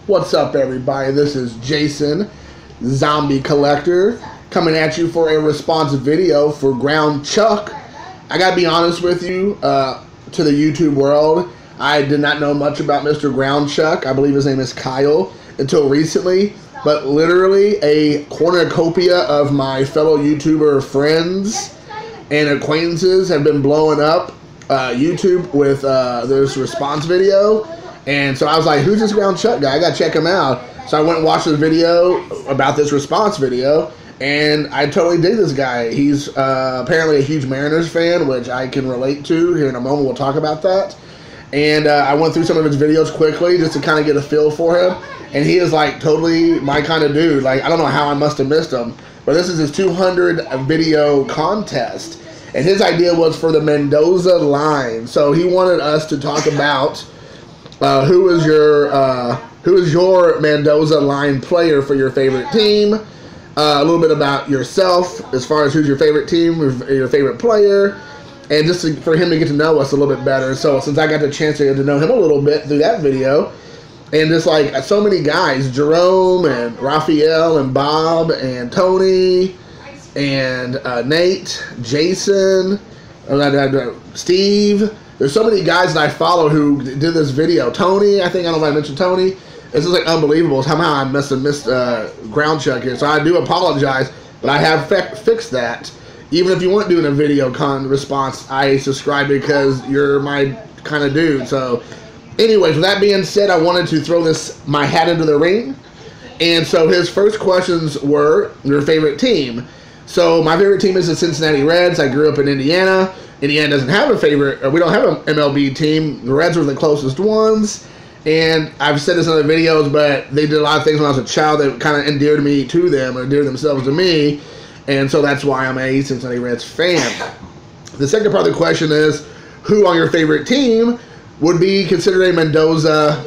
What's up, everybody? This is Jason, Zombie Collector, coming at you for a response video for Ground Chuck. I gotta be honest with you, to the YouTube world, I did not know much about Mr. Ground Chuck. I believe his name is Kyle until recently, but literally a cornucopia of my fellow YouTuber friends and acquaintances have been blowing up YouTube with this response video. And so I was like, who's this Ground Chuck guy? I gotta check him out. So I went and watched the video about this response video, and I totally dig this guy. He's apparently a huge Mariners fan, which I can relate to. Here in a moment, we'll talk about that. And I went through some of his videos quickly just to kind of get a feel for him. And he is like totally my kind of dude. Like, I don't know how I must have missed him, but this is his 200 video contest. And his idea was for the Mendoza line. So he wanted us to talk about who is your Mendoza line player for your favorite team? A little bit about yourself as far as who's your favorite team, your favorite player, and just for him to get to know us a little bit better. So since I got the chance to get to know him a little bit through that video, and just like so many guys, Jerome and Raphael and Bob and Tony and Nate, Jason, Steve. There's so many guys that I follow who did this video. Tony, I don't know if I mentioned Tony. This is like unbelievable. Somehow I must have missed Ground Chuck here. So I do apologize, but I have fixed that. Even if you weren't doing a video response, I subscribe because you're my kind of dude. So anyways, with that being said, I wanted to throw my hat into the ring. And so his first questions were your favorite team. So my favorite team is the Cincinnati Reds. I grew up in Indiana. Indiana doesn't have a favorite, or we don't have an MLB team. The Reds were the closest ones. And I've said this in other videos, but they did a lot of things when I was a child that kind of endeared me to them, or endeared themselves to me. And so that's why I'm a Cincinnati Reds fan. The second part of the question is, who on your favorite team would be considered a Mendoza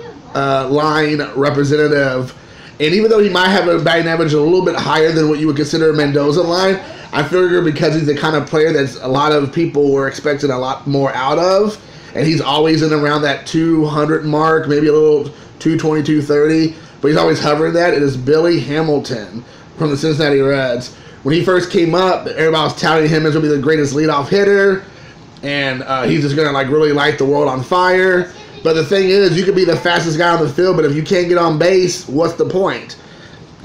line representative? And even though he might have a batting average a little bit higher than what you would consider a Mendoza line, I figure because he's the kind of player that a lot of people were expecting a lot more out of, and he's always in around that 200 mark, maybe a little 220, 230, but he's always hovering that. It is Billy Hamilton from the Cincinnati Reds. When he first came up, everybody was touting him as going to be the greatest leadoff hitter, and he's just going to like really light the world on fire. But the thing is, you could be the fastest guy on the field, but if you can't get on base, what's the point?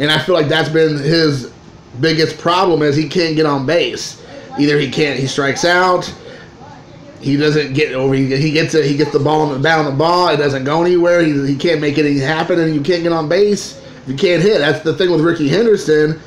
And I feel like that's been his biggest problem, is he can't get on base. Either he strikes out, he doesn't get over, he gets the ball on the ball, it doesn't go anywhere, he can't make anything happen, and you can't get on base, you can't hit. That's the thing with Ricky Henderson.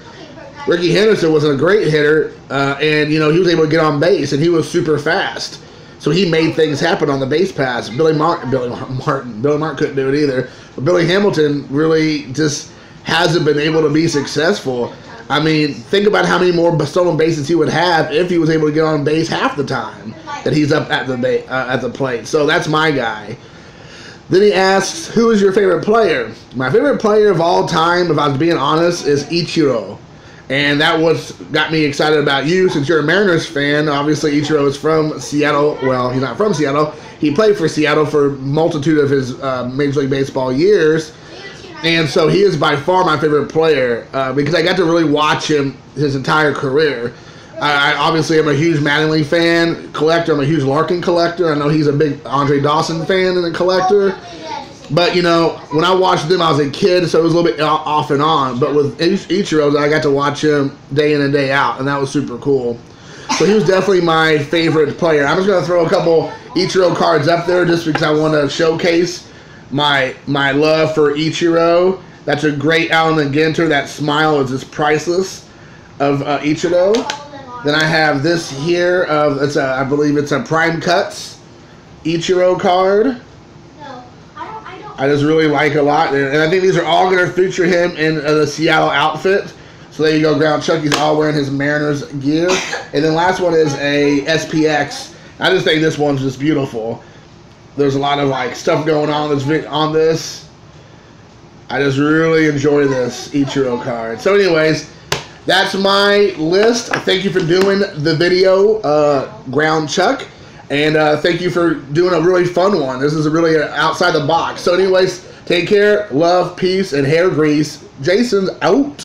Ricky Henderson was a great hitter, and he was able to get on base, and he was super fast. So he made things happen on the base pass. Billy Martin couldn't do it either. But Billy Hamilton really just hasn't been able to be successful. I mean, think about how many more stolen bases he would have if he was able to get on base half the time that he's up at the plate. So that's my guy. Then he asks, who is your favorite player? My favorite player of all time, if I was being honest, is Ichiro. And that got me excited about you, since you're a Mariners fan. Obviously, Ichiro is from Seattle. Well, he's not from Seattle. He played for Seattle for a multitude of his Major League Baseball years. And so he is by far my favorite player because I got to really watch him his entire career. I obviously am a huge Mattingly fan, collector. I'm a huge Larkin collector. I know he's a big Andre Dawson fan and a collector. But, when I watched them, I was a kid, so it was a little bit off and on. But with Ichiro, I got to watch him day in and day out, and that was super cool. So he was definitely my favorite player. I'm just going to throw a couple Ichiro cards up there just because I want to showcase my love for Ichiro. That's a great Allen Ginter. That smile is just priceless of Ichiro. Then I have this here. I believe it's a Prime Cuts Ichiro card. I just really like a lot, and I think these are all going to feature him in the Seattle outfit. So there you go, Ground Chuck. He's all wearing his Mariners gear. And then last one is a SPX. I just think this one's just beautiful. There's a lot of like stuff going on this. I just really enjoy this Ichiro card. So anyways, that's my list. Thank you for doing the video, Ground Chuck. And thank you for doing a really fun one. This is really outside the box. So anyways, Take care, love, peace, and hair grease. Jason's out.